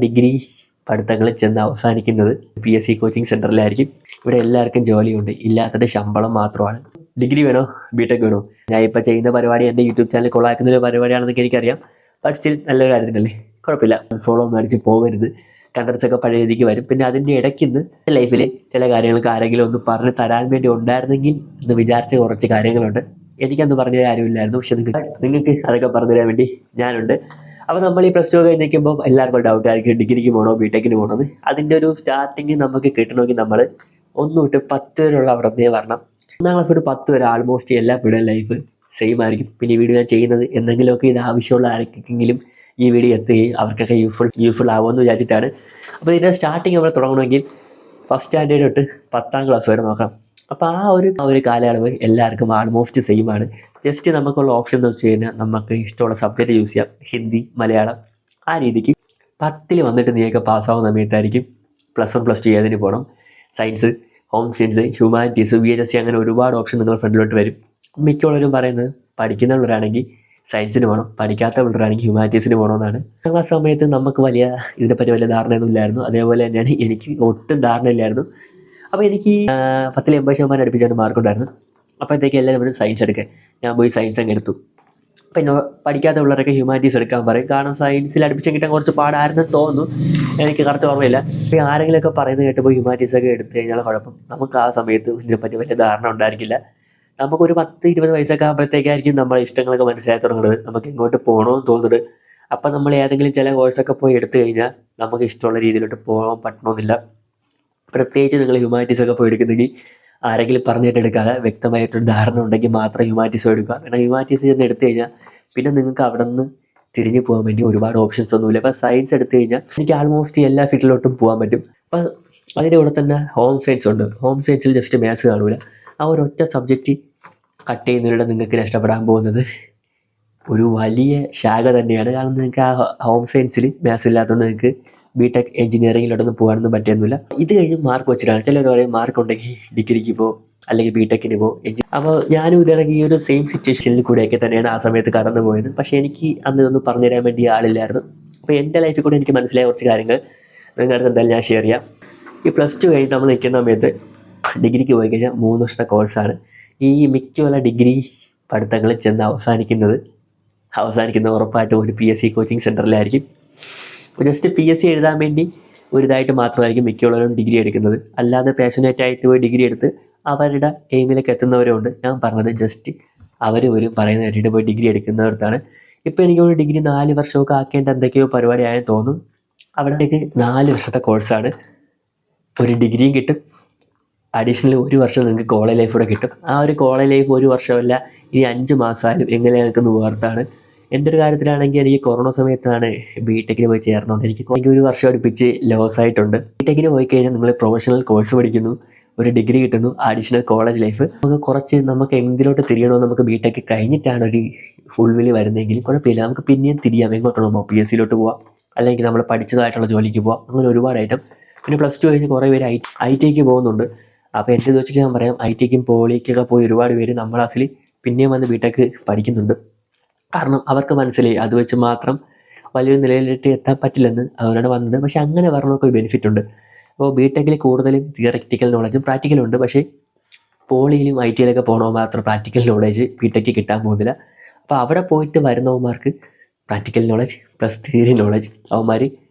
Degree പഠിത്തങ്ങൾ ചെന്ന് അവസാനിക്കുന്നത് PSC coaching സെൻറ്ററിലായിരിക്കും. ഇവിടെ എല്ലാവർക്കും ജോലിയുണ്ട്, ഇല്ലാത്തത് ശമ്പളം മാത്രമാണ്. ഡിഗ്രി വേണോ ബിടെക് വേണോ? ഞാൻ ഇപ്പോൾ ചെയ്യുന്ന പരിപാടി എൻ്റെ യൂട്യൂബ് ചാനൽ കൊളാക്കുന്ന ഒരു പരിപാടിയാണെന്നൊക്കെ എനിക്കറിയാം. ബട്ട് സ്റ്റിൽ നല്ലൊരു കാര്യത്തിനല്ലേ, കുഴപ്പമില്ല. ഫോളോ ഒന്നും അടിച്ച് പോകരുത്. കണ്ടൻസ് ഒക്കെ പഴയ രീതിക്ക് വരും. പിന്നെ അതിൻ്റെ ഇടയ്ക്ക് നിന്ന് ലൈഫിൽ ചില കാര്യങ്ങൾക്ക് ആരെങ്കിലും ഒന്ന് പറഞ്ഞ് തരാൻ വേണ്ടി ഉണ്ടായിരുന്നെങ്കിൽ എന്ന് വിചാരിച്ച കുറച്ച് കാര്യങ്ങളുണ്ട്. എനിക്കന്ന് പറഞ്ഞ ആരുമില്ലായിരുന്നു, പക്ഷെ നിങ്ങൾക്ക് അതൊക്കെ പറഞ്ഞു തരാൻ വേണ്ടി ഞാനുണ്ട്. അപ്പോൾ നമ്മൾ ഈ പ്ലസ് ടു കഴിഞ്ഞ് നിൽക്കുമ്പോൾ എല്ലാവർക്കും ഡൗട്ട് ആയിരിക്കും ഡിഗ്രിക്ക് പോകണോ ബിടെക്കിന് പോകണമെന്ന്. അതിൻ്റെ ഒരു സ്റ്റാർട്ടിങ് നമുക്ക് കിട്ടണമെങ്കിൽ നമ്മൾ 1 തൊട്ട് 10 വരെയുള്ള അവിടെ വരണം. 1ാം ക്ലാസ് തൊട്ട് 10 വരെ ആൾമോസ്റ്റ് എല്ലാ പിള്ളേരുടെ ലൈഫ് സെയിം ആയിരിക്കും. പിന്നെ ഈ വീഡിയോ ഞാൻ ചെയ്യുന്നത് എന്തെങ്കിലുമൊക്കെ ഇത് ആവശ്യമുള്ള ആർക്കെങ്കിലും ഈ വീഡിയോ എത്തുകയും അവർക്കൊക്കെ യൂസ്ഫുൾ ആവുമെന്ന് വിചാരിച്ചിട്ടാണ്. അപ്പോൾ ഇതിൻ്റെ സ്റ്റാർട്ടിങ് നമ്മൾ തുടങ്ങണമെങ്കിൽ ഫസ്റ്റ് സ്റ്റാൻഡേർഡ് തൊട്ട് 10ാം ക്ലാസ് വരെ നോക്കാം. അപ്പോൾ ആ ഒരു കാലയളവ് എല്ലാവർക്കും ആൾമോസ്റ്റ് സെയിം ആണ്. ജസ്റ്റ് നമുക്കുള്ള ഓപ്ഷൻ എന്ന് വെച്ച് കഴിഞ്ഞാൽ നമുക്ക് ഇഷ്ടമുള്ള സബ്ജക്റ്റ് യൂസ് ചെയ്യാം. ഹിന്ദി, മലയാളം, ആ രീതിക്ക്. 10ൽ വന്നിട്ട് നീയൊക്കെ പാസ്സാവുന്ന സമയത്തായിരിക്കും +1 +2 ഏതിന് പോകണം. Science, home science, humanities, VHSC, അങ്ങനെ ഒരുപാട് ഓപ്ഷൻ നിങ്ങൾ ഫ്രണ്ടിലോട്ട് വരും. മിക്കുള്ളവരും പറയുന്നത് പഠിക്കുന്നവരാണെങ്കിൽ സയൻസിന് പോകണം, പഠിക്കാത്ത പിള്ളേരാണെങ്കിൽ ഹ്യൂമാനിറ്റീസിന് പോകണമെന്നാണ്. 10ാം ക്ലാസ് സമയത്ത് നമുക്ക് ഇതിനെപ്പറ്റി വലിയ ധാരണയൊന്നും ഇല്ലായിരുന്നു. അതേപോലെ തന്നെയാണ് എനിക്ക് ഒട്ടും ധാരണയില്ലായിരുന്നു. അപ്പോൾ എനിക്ക് 10ൽ 80% അടുപ്പിച്ചാണ് മാർക്കുണ്ടായിരുന്നു. അപ്പോഴത്തേക്ക് എല്ലാവരും സയൻസ് എടുക്കുക. ഞാൻ പോയി സയൻസ് അങ്ങ് എടുത്തു. പിന്നെ പഠിക്കാത്ത പിള്ളേരൊക്കെ ഹ്യൂമാനിറ്റീസ് എടുക്കാൻ പറയും. കാരണം സയൻസിൽ അടുപ്പിച്ച് കിട്ടാൻ കുറച്ച് പാടായിരുന്നെന്ന് തോന്നുന്നു, എനിക്ക് കറക്റ്റ് ഓർമ്മയില്ല. അപ്പോൾ ആരെങ്കിലുമൊക്കെ പറയുന്നത് കേട്ടപ്പോൾ ഹ്യൂമാനിറ്റീസൊക്കെ എടുത്തു കഴിഞ്ഞാൽ കുഴപ്പം. നമുക്ക് ആ സമയത്ത് ഇതിനെപ്പറ്റി വലിയ ധാരണ ഉണ്ടായിരിക്കില്ല. നമുക്കൊരു 10-20 വയസ്സൊക്കെ ആകുമ്പോഴത്തേക്കായിരിക്കും നമ്മളെ ഇഷ്ടങ്ങളൊക്കെ മനസ്സിലായി തുടങ്ങുന്നത്, നമുക്ക് ഇങ്ങോട്ട് പോകണമെന്ന് തോന്നുന്നത്. അപ്പം നമ്മൾ ഏതെങ്കിലും ചില കോഴ്സൊക്കെ പോയി എടുത്തു കഴിഞ്ഞാൽ നമുക്ക് ഇഷ്ടമുള്ള രീതിയിലോട്ട് പോകാൻ പറ്റണമെന്നില്ല. പ്രത്യേകിച്ച് നിങ്ങൾ ഹ്യൂമാനിറ്റീസൊക്കെ പോയി എടുക്കുന്നെങ്കിൽ ആരെങ്കിലും പറഞ്ഞിട്ട് എടുക്കാതെ വ്യക്തമായിട്ടൊരു ധാരണ ഉണ്ടെങ്കിൽ മാത്രം ഹ്യൂമാനിറ്റീസ് എടുക്കുക. കാരണം ഹ്യൂമാനിറ്റീസ് ചെന്ന് എടുത്തു കഴിഞ്ഞാൽ പിന്നെ നിങ്ങൾക്ക് അവിടെ നിന്ന് തിരിഞ്ഞു പോകാൻ വേണ്ടി ഒരുപാട് ഓപ്ഷൻസ് ഒന്നുമില്ല. അപ്പോൾ സയൻസ് എടുത്തു കഴിഞ്ഞാൽ എനിക്ക് ആൾമോസ്റ്റ് എല്ലാ ഫീൽഡിലോട്ടും പോകാൻ പറ്റും. അപ്പോൾ അതിൻ്റെ കൂടെ തന്നെ ഹോം സയൻസ് ഉണ്ട്. ഹോം സയൻസിൽ ജസ്റ്റ് മാത്സ് കാണൂല. ആ ഒരൊറ്റ സബ്ജക്റ്റ് കട്ട് ചെയ്യുന്നതിലൂടെ നിങ്ങൾക്ക് നഷ്ടപ്പെടാൻ പോകുന്നത് ഒരു വലിയ ശാഖ തന്നെയാണ്. കാരണം നിങ്ങൾക്ക് ആ ഹോം സയൻസിൽ മാത്സ് ഇല്ലാത്തതുകൊണ്ട് നിങ്ങൾക്ക് ബിടെക് എഞ്ചിനീയറിങ്ങിലോട്ടൊന്നും പോകാനൊന്നും പറ്റുന്നില്ല. ഇത് കഴിഞ്ഞ് മാർക്ക് വെച്ചിട്ടാണ്. ചിലർ പറയും മാർക്ക് ഉണ്ടെങ്കിൽ ഡിഗ്രിക്ക് പോകും, അല്ലെങ്കിൽ ബിടെക്കിന് പോകും. അപ്പോൾ ഞാനും ഇതാണെങ്കിൽ ഈ ഒരു സെയിം സിറ്റുവേഷനിൽ കൂടെയൊക്കെ തന്നെയാണ് ആ സമയത്ത് കടന്നു പോയത്. പക്ഷേ എനിക്ക് അന്ന് ഇതൊന്നും പറഞ്ഞു തരാൻ വേണ്ടി ആളില്ലായിരുന്നു. അപ്പോൾ എൻ്റെ ലൈഫിൽ കൂടെ എനിക്ക് മനസ്സിലായ കുറച്ച് കാര്യങ്ങൾ നിങ്ങളുടെ എന്തായാലും ഞാൻ ഷെയർ ചെയ്യാം. ഈ +2 കഴിഞ്ഞ് നമ്മൾ നിൽക്കുന്ന സമയത്ത് ഡിഗ്രിക്ക് പോയി കഴിഞ്ഞാൽ 3 വർഷത്തെ കോഴ്സാണ്. ഈ മിക്കുള്ള ഡിഗ്രി പഠിത്തങ്ങൾ ചെന്ന് അവസാനിക്കുന്ന ഉറപ്പായിട്ടും ഒരു PSC കോച്ചിങ് സെൻറ്ററിലായിരിക്കും. ജസ്റ്റ് PSC എഴുതാൻ വേണ്ടി ഒരു ഇതായിട്ട് മാത്രമായിരിക്കും മിക്കുള്ളവരും ഡിഗ്രി എടുക്കുന്നത്. അല്ലാതെ പാഷനേറ്റ് ആയിട്ട് പോയി ഡിഗ്രി എടുത്ത് അവരുടെ എയിമിലേക്ക് എത്തുന്നവരുണ്ട്. ഞാൻ പറഞ്ഞത് ജസ്റ്റ് അവർ പറയുന്ന കേട്ടിട്ട് പോയി ഡിഗ്രി എടുക്കുന്നവർത്താണ്. ഇപ്പോൾ എനിക്ക് ഒരു ഡിഗ്രി 4 വർഷമൊക്കെ ആക്കേണ്ട എന്തൊക്കെയോ പരിപാടി ആയെന്ന് തോന്നും. അവിടേക്ക് 4 വർഷത്തെ കോഴ്സാണ്. ഒരു ഡിഗ്രിയും കിട്ടും, അഡീഷണൽ 1 വർഷം നിങ്ങൾക്ക് കോളേജ് ലൈഫ് കൂടെ കിട്ടും. ആ ഒരു കോളേജ് ലൈഫ് 1 വർഷമല്ല, ഇനി 5 മാസമായാലും എങ്ങനെ നിൽക്കുന്ന വേർത്താണ്. എൻ്റെ ഒരു കാര്യത്തിലാണെങ്കിൽ എനിക്ക് കൊറോണ സമയത്താണ് ബിടെക്കിന് പോയി ചേർന്നുകൊണ്ട് എനിക്ക് 1 വർഷം അടുപ്പിച്ച് ലോസ് ആയിട്ടുണ്ട്. ബിടെക്കിന് പോയി കഴിഞ്ഞാൽ നിങ്ങൾ പ്രൊഫഷണൽ കോഴ്സ് പഠിക്കുന്നു, ഒരു ഡിഗ്രി കിട്ടുന്നു, അഡീഷണൽ കോളേജ് ലൈഫ്. നമുക്ക് എന്തിലോട്ട് തിരിയണമെന്ന് നമുക്ക് ബിടെക്ക് കഴിഞ്ഞിട്ടാണ് ഒരു ഫുൾവില് വരുന്നതെങ്കിൽ കുഴപ്പമില്ല, നമുക്ക് പിന്നെയും തിരിയാം. എങ്ങോട്ടാണോ PSCയിലോട്ട് പോവാം, അല്ലെങ്കിൽ നമ്മൾ പഠിച്ചതായിട്ടുള്ള ജോലിക്ക് പോവാം. അങ്ങനെ ഒരുപാട് ഐറ്റം. പിന്നെ +2 കഴിഞ്ഞ് കുറേ പേര് IT പോകുന്നുണ്ട്. അപ്പോൾ എൻ്റെ ഇത് വെച്ചിട്ട് ഞാൻ പറയാം, ITക്കും പോളിക്കൊക്കെ പോയി ഒരുപാട് പേര് നമ്മുടെ ക്ലാസ്സിൽ പിന്നെയും വന്ന് ബിടെക്ക് പഠിക്കുന്നുണ്ട്. കാരണം അവർക്ക് മനസ്സിലായി അത് വെച്ച് മാത്രം വലിയൊരു നിലയിലിട്ട് എത്താൻ പറ്റില്ലെന്ന് അവരോട് വന്നത്. പക്ഷേ അങ്ങനെ പറഞ്ഞവർക്ക് ഒരു ബെനിഫിറ്റ് ഉണ്ട്. അപ്പോൾ ബിടെക്കിൽ കൂടുതലും തിയററ്റിക്കൽ നോളജും പ്രാക്ടിക്കലും ഉണ്ട്. പക്ഷേ പോളിയിലും ITയിലൊക്കെ പോകണവർ മാത്രം പ്രാക്ടിക്കൽ നോളജ് ബിടെക്ക് കിട്ടാൻ പോകുന്നില്ല. അപ്പോൾ അവിടെ പോയിട്ട് വരുന്നവന്മാർക്ക് practical knowledge plus theory knowledge അവന്മാർ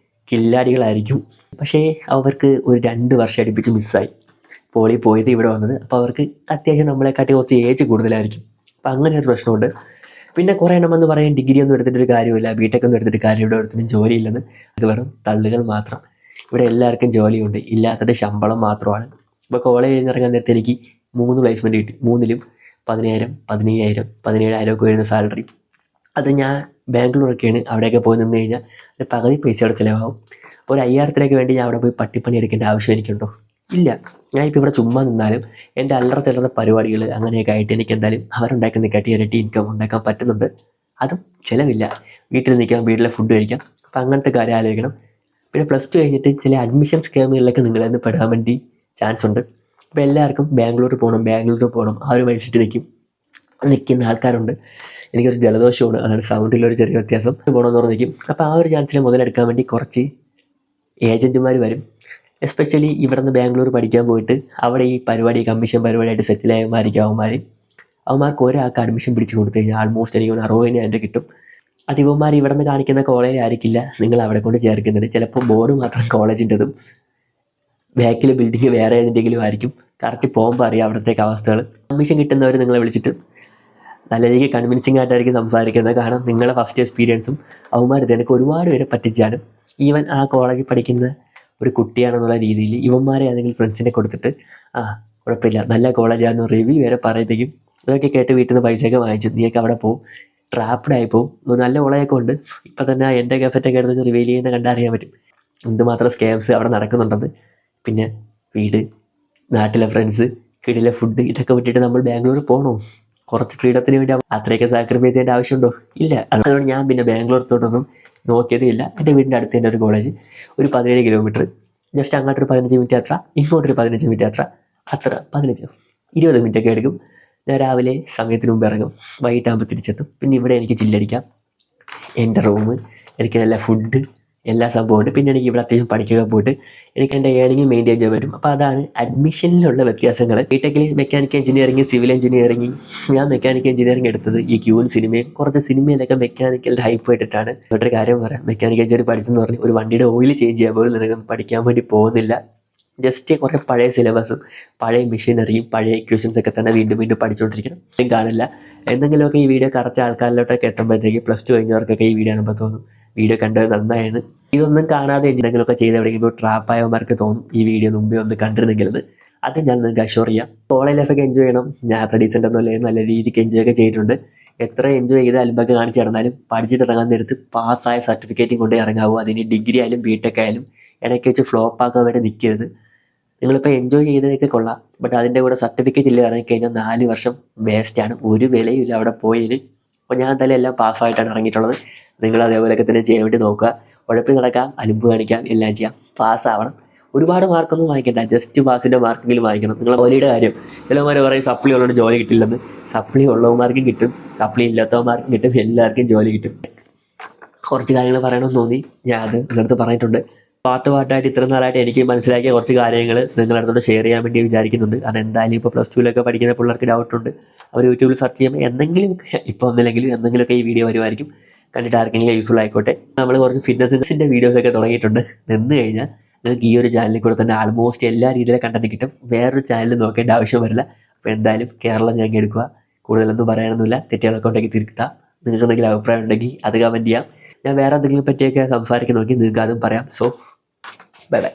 കില്ലാടികളായിരിക്കും. പക്ഷേ അവർക്ക് ഒരു 2 വർഷം അടുപ്പിച്ച് മിസ്സായി പോളി പോയത് ഇവിടെ വന്നത്. അപ്പോൾ അവർക്ക് അത്യാവശ്യം നമ്മളെക്കാട്ടി കുറച്ച് ഏജ് കൂടുതലായിരിക്കും. അപ്പോൾ അങ്ങനെ ഒരു പ്രശ്നമുണ്ട്. പിന്നെ കുറേ എണ്ണമെന്ന് പറയാൻ ഡിഗ്രി ഒന്നും എടുത്തിട്ടൊരു കാര്യമില്ല, ബിടെക് ഒന്നും എടുത്തിട്ട് കാര്യം, ഇവിടെ ഒരുത്തിനും ജോലിയില്ലെന്ന്. അത് വെറും തള്ളുകൾ മാത്രം. ഇവിടെ എല്ലാവർക്കും ജോലിയുണ്ട്, ഇല്ലാത്തത് ശമ്പളം മാത്രമാണ്. ഇപ്പോൾ കോളേജ് കഴിഞ്ഞിറങ്ങാൻ നേരത്തെ എനിക്ക് 3 പ്ലേസ്മെൻറ്റ് കിട്ടി. 3ലും 10,000, 15,000, 17,000 ഒക്കെ വരുന്ന സാലറി. അത് ഞാൻ ബാംഗ്ലൂരൊക്കെയാണ്. അവിടെയൊക്കെ പോയി നിന്ന് കഴിഞ്ഞാൽ പകുതി പൈസ അവിടെ ചിലവാകും. അപ്പോൾ ഒരു 5,000 വേണ്ടി ഞാൻ അവിടെ പോയി പട്ടിപ്പണി എടുക്കേണ്ട ആവശ്യം എനിക്കുണ്ടോ? ഇല്ല. ഞാനിപ്പോൾ ഇവിടെ ചുമ്മാ നിന്നാലും എൻ്റെ അല്ലറ ചില്ലറ പരിപാടികൾ അങ്ങനെയൊക്കെ ആയിട്ട് എനിക്ക് എന്തായാലും അവരുണ്ടാക്കുന്നതിനെക്കാട്ടി ഇരട്ടി ഇൻകം ഉണ്ടാക്കാൻ പറ്റുന്നുണ്ട്. അതും ചിലവില്ല. വീട്ടിൽ നിൽക്കാം, വീട്ടിലെ ഫുഡ് കഴിക്കാം. അപ്പം അങ്ങനത്തെ കാര്യം ആലോചിക്കണം. പിന്നെ +2 കഴിഞ്ഞിട്ട് ചില അഡ്മിഷൻ സ്കീമുകളിലൊക്കെ നിങ്ങളെന്ന് പെടാൻ വേണ്ടി ചാൻസ് ഉണ്ട്. അപ്പോൾ എല്ലാവർക്കും ബാംഗ്ലൂർ പോകണം ആ ഒരു മൈൻഡ് സെറ്റ് നിൽക്കുന്ന ആൾക്കാരുണ്ട്. എനിക്കൊരു ജലദോഷമാണ്, അതാണ് സൗണ്ടിലൊരു ചെറിയ വ്യത്യാസം. പോകണമെന്ന് പറഞ്ഞ് നിൽക്കും. അപ്പോൾ ആ ഒരു ചാൻസിൽ മുതലെടുക്കാൻ വേണ്ടി കുറച്ച് ഏജൻറ്റുമാർ വരും. എസ്പെഷ്യലി ഇവിടെ നിന്ന് ബാംഗ്ലൂർ പഠിക്കാൻ പോയിട്ട് അവിടെ ഈ പരിപാടി കമ്മീഷൻ പരിപാടിയായിട്ട് സെറ്റിലായവന്മാരിക്കും അവന്മാർക്ക് ഒരാൾക്ക് അഡ്മിഷൻ പിടിച്ച് കൊടുത്തു കഴിഞ്ഞാൽ ആൾമോസ്റ്റ് എനിക്ക് 60,000 കിട്ടും. അത് ഇവന്മാർ ഇവിടെ നിന്ന് കാണിക്കുന്ന കോളേജ് ആയിരിക്കില്ല നിങ്ങൾ അവിടെ കൊണ്ട് ചേർക്കുന്നത്. ചിലപ്പോൾ ബോർഡ് മാത്രം കോളേജിൻ്റെതും ബാക്കിൽ ബിൽഡിങ് വേറെ ഏതെങ്കിലും ആയിരിക്കും. കറക്റ്റ് പോകുമ്പോൾ അറിയാം അവിടത്തേക്ക് അവസ്ഥകൾ. കമ്മീഷൻ കിട്ടുന്നവർ നിങ്ങളെ വിളിച്ചിട്ട് നല്ല രീതിക്ക് കൺവിൻസിങ് ആയിട്ടായിരിക്കും സംസാരിക്കുന്നത്. കാരണം നിങ്ങളെ ഫസ്റ്റ് എക്സ്പീരിയൻസും അവന്മാർ ഇതെനിക്ക് ഒരുപാട് പേരെ പറ്റിച്ചാണ്. ഈവൻ ആ കോളേജിൽ പഠിക്കുന്ന ഒരു കുട്ടിയാണെന്നുള്ള രീതിയിൽ ഇവന്മാരെ ഏതെങ്കിലും ഫ്രണ്ട്സിനെ കൊടുത്തിട്ട് കുഴപ്പമില്ല നല്ല കോളേജാണെന്ന് റിവ്യൂ വരെ പറയുമ്പോഴേക്കും ഇതൊക്കെ കേട്ട് വീട്ടിൽ നിന്ന് പൈസയൊക്കെ വാങ്ങിച്ചു നീയൊക്കെ അവിടെ പോകും, ട്രാപ്ഡായി പോകും. നല്ല കോളേജൊക്കെ ഉണ്ട്. ഇപ്പം തന്നെ എൻ്റെ കഫറ്റൊക്കെ എടുത്ത് റിവീൽ ചെയ്യുന്ന കണ്ടറിയാൻ പറ്റും എന്തുമാത്രം സ്കാംസ് അവിടെ നടക്കുന്നുണ്ടെന്ന്. പിന്നെ വീട്, നാട്ടിലെ ഫ്രണ്ട്സ്, കിടിലെ ഫുഡ്, ഇതൊക്കെ വിട്ടിട്ട് നമ്മൾ ബാംഗ്ലൂർ പോകണോ? കുറച്ച് ഫ്രീഡത്തിന് വേണ്ടി അത്രയൊക്കെ സാക്രിഫൈസ് ചെയ്യേണ്ട ആവശ്യമുണ്ടോ? ഇല്ല. അതുകൊണ്ട് ഞാൻ പിന്നെ ബാംഗ്ലൂരത്തോട്ടൊന്നും നോക്കിയതേ ഇല്ല. എൻ്റെ വീടിൻ്റെ അടുത്ത് തന്നെ ഒരു കോളേജ്, ഒരു 17 കിലോമീറ്റർ, ജസ്റ്റ് അങ്ങോട്ടൊരു 15 മിനിറ്റ് യാത്ര, ഇങ്ങോട്ടൊരു 15 മിനിറ്റ് യാത്ര, അത്ര 15-20 മിനിറ്റൊക്കെ എടുക്കും. ഞാൻ രാവിലെ സമയത്തിന് മുമ്പ് ഇറങ്ങും, വൈകിട്ടാകുമ്പോൾ തിരിച്ചെത്തും. പിന്നെ ഇവിടെ എനിക്ക് ചില്ലടിക്കാം, എൻ്റെ റൂം, എനിക്ക് നല്ല ഫുഡ്, എല്ലാ സംഭവമുണ്ട്. പിന്നെ എനിക്ക് ഇവിടെ അത്യാവശ്യം പഠിക്കുക പോയിട്ട് എനിക്ക് എൻ്റെ ഏണിങ് മെയിൻറ്റെയിൻ ചെയ്യാൻ പറ്റും. അപ്പോൾ അതാണ് അഡ്മിഷനിലുള്ള വ്യത്യാസങ്ങൾ. ബിടെക്കിൽ മെക്കാനിക്കൽ എഞ്ചിനീയറിംഗ്, സിവിൽ എഞ്ചിനീയറിംഗ്, ഞാൻ മെക്കാനിക്കൽ എഞ്ചിനീയറിംഗ് എടുത്തത് ഈ ക്യൂൻ സിനിമയും കുറച്ച് സിനിമയിലൊക്കെ മെക്കാനിക്കലിൻ്റെ ഹൈപ്പ് ഇട്ടിട്ടാണ്. ഒരു കാര്യം പറയാം, മെക്കാനിക്കൽ എഞ്ചിനീയർ പഠിച്ചെന്ന് പറഞ്ഞ് ഒരു വണ്ടിയുടെ ഓയിൽ ചേഞ്ച് ചെയ്യാൻ പോലും നിനക്ക് പഠിക്കാൻ വേണ്ടി പോകുന്നില്ല. ജസ്റ്റ് കുറേ പഴയ സിലബസും പഴയ മെഷീനറിയും പഴയ ഇക്വേഷൻസ് ഒക്കെ തന്നെ വീണ്ടും വീണ്ടും പഠിച്ചുകൊണ്ടിരിക്കണം. കാണില്ല എന്തെങ്കിലുമൊക്കെ ഈ വീഡിയോ കറക്റ്റ് ആൾക്കാരിലോട്ടൊക്കെ എത്തുമ്പോഴത്തേക്ക് +2 കഴിഞ്ഞവർക്കൊക്കെ ഈ വീഡിയോ കാണുമ്പോൾ തോന്നും വീഡിയോ കണ്ടത് നന്നായെന്ന്. ഇതൊന്നും കാണാതെ എന്തെങ്കിലുമൊക്കെ ചെയ്ത് എവിടെയെങ്കിലും ട്രാപ്പായവന്മാർക്ക് തോന്നും ഈ വീഡിയോ മുമ്പേ ഒന്ന് കണ്ടിരുന്നെങ്കിലെന്ന്. അത് ഞാൻ നിങ്ങൾക്ക് അഷ്യൂർ ചെയ്യാം. കോളേജ് ലൈഫൊക്കെ എൻജോയ് ചെയ്യണം. ഞാൻ അത്ര ഡീസൻ്റ് ഒന്നുമല്ലേ, നല്ല രീതിക്ക് എൻജോയ് ഒക്കെ ചെയ്തിട്ടുണ്ട്. എത്ര എൻജോയ് ചെയ്ത് അൽബൊക്കെ കാണിച്ച് നടന്നാലും പഠിച്ചിട്ട് ഇറങ്ങാൻ നേരത്ത് പാസ്സായ സർട്ടിഫിക്കറ്റും കൊണ്ടേ ഇറങ്ങാവൂ. അതിന് ഡിഗ്രി ആയാലും ബിടെക് ആയാലും ഇടയ്ക്ക് വെച്ച് ഫ്ലോപ്പ് ആക്കാൻ വേണ്ടി നിൽക്കരുത്. നിങ്ങളിപ്പോൾ എൻജോയ് ചെയ്തതൊക്കെ കൊള്ളാം, ബട്ട് അതിൻ്റെ കൂടെ സർട്ടിഫിക്കറ്റ് ഇല്ല ഇറങ്ങിക്കഴിഞ്ഞാൽ 4 വർഷം വേസ്റ്റാണ്, ഒരു വിലയും ഇല്ല അവിടെ പോയതിന്. അപ്പോൾ ഞാൻ എന്തായാലും എല്ലാം പാസ്സായിട്ടാണ് ഇറങ്ങിയിട്ടുള്ളത്. നിങ്ങൾ അതേപോലെയൊക്കെ തന്നെ ചെയ്യാൻ വേണ്ടി നോക്കുക. ഉഴപ്പി നടക്കാം, അലുമ്പ് കാണിക്കാം, എല്ലാം ചെയ്യാം, പാസ്സാവണം. ഒരുപാട് മാർക്കൊന്നും വാങ്ങിക്കണ്ട, ജസ്റ്റ് പാസിൻ്റെ മാർക്കെങ്കിലും വാങ്ങിക്കണം. നിങ്ങളെ ജോലിയുടെ കാര്യം ചിലവന്മാർ പറയും സപ്ലി ഉള്ളതുകൊണ്ട് ജോലി കിട്ടില്ലെന്ന്. സപ്ലി ഉള്ളവന്മാർക്കും കിട്ടും, സപ്ലി ഇല്ലാത്തവന്മാർക്കും കിട്ടും, എല്ലാവർക്കും ജോലി കിട്ടും. കുറച്ച് കാര്യങ്ങൾ പറയണമെന്ന് തോന്നി, ഞാൻ അത് നിങ്ങളടുത്ത് പറഞ്ഞിട്ടുണ്ട്. പാർട്ടായിട്ട് ഇത്ര നാളായിട്ട് എനിക്ക് മനസ്സിലാക്കിയ കുറച്ച് കാര്യങ്ങൾ നിങ്ങളുടെ അടുത്തോട് ഷെയർ ചെയ്യാൻ വേണ്ടി വിചാരിക്കുന്നുണ്ട്. കാരണം എന്തായാലും ഇപ്പോൾ +2 പഠിക്കുന്ന പിള്ളേർക്ക് ഡൗട്ടുണ്ട്. അവർ യൂട്യൂബിൽ സെർച്ച് ചെയ്യുമ്പോൾ എന്തെങ്കിലും, ഇപ്പോൾ ഒന്നില്ലെങ്കിലും എന്തെങ്കിലുമൊക്കെ ഈ വീഡിയോ വരുമായിരിക്കും. കണ്ടിട്ട് ആർക്കെങ്കിലും യൂസ്ഫുൾ ആയിക്കോട്ടെ. നമ്മൾ കുറച്ച് ഫിറ്റ്നസിൻ്റെ വീഡിയോസൊക്കെ തുടങ്ങിയിട്ടുണ്ട്. നിന്ന് കഴിഞ്ഞാൽ നിങ്ങൾക്ക് ഈ ഒരു ചാനലിൽ കൂടെ തന്നെ ആൾമോസ്റ്റ് എല്ലാ രീതിയിലെ കണ്ടന്റ് കിട്ടും. വേറൊരു ചാനൽ നോക്കേണ്ട ആവശ്യം വരില്ല. അപ്പോൾ എന്തായാലും കേരളം ഞാൻ എടുക്കുക. കൂടുതലൊന്നും പറയാനൊന്നുമില്ല. തെറ്റുകളൊക്കെ ഉണ്ടെങ്കിൽ തിരുത്താം. നിങ്ങൾക്ക് എന്തെങ്കിലും അഭിപ്രായം ഉണ്ടെങ്കിൽ അത് കമൻറ്റ് ചെയ്യാം. ഞാൻ വേറെ എന്തെങ്കിലും പറ്റിയൊക്കെ സംസാരിക്കാൻ നോക്കി നിങ്ങൾക്ക് അതും പറയാം. So bye bye.